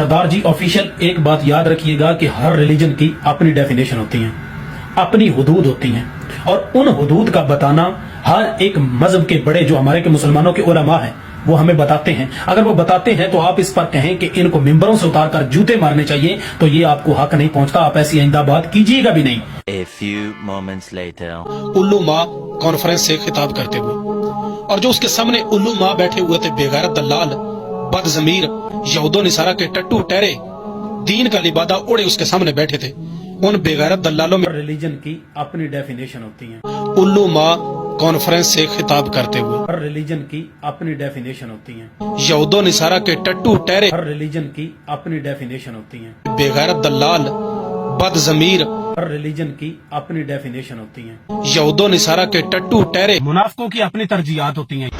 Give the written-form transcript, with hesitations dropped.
सरदार जी official एक बात याद रखिएगा कि हर रिलीजन की अपनी डेफिनेशन होती है, अपनी हुदूद होती हैं, और उन हुदूद का बताना हर एक मजहब के बड़े जो हमारे के मुसलमानों के उलमा हैं वो हमें बताते हैं। अगर वो बताते हैं तो आप इस पर कहें कि इनको मिंबरों से उतारकर जूते मारने चाहिए, तो ये आपको हक नहीं पहुंचता, आप ऐसी आइंदा बात कीजिएगा भी नहीं। A few moments later. उल्लुमा कॉन्फ्रेंस से खिताब करते हुए, और जो उसके सामने उल्लुमा बैठे हुए थे, बेगैरत दलाल, बदजमीर, यहूदो निसारा के टट्टू टहरे, दीन का लिबादा ओढ़े उसके सामने बैठे थे। उन बेगैरत दलालों में रिलीजन की अपनी डेफिनेशन होती है। उल्लुमा कॉन्फ्रेंस से खिताब करते हुए, हर रिलीजन की अपनी डेफिनेशन होती है। यहूदो निसारा के टट्टू टहरे, हर रिलीजन की अपनी डेफिनेशन होती है। बेगैरत दलाल, बदजमीर, हर रिलीजन की अपनी डेफिनेशन होती है। यहूदो निसारा के टट्टू टहरे, मुनाफिकों की अपनी तरजीहात होती हैं।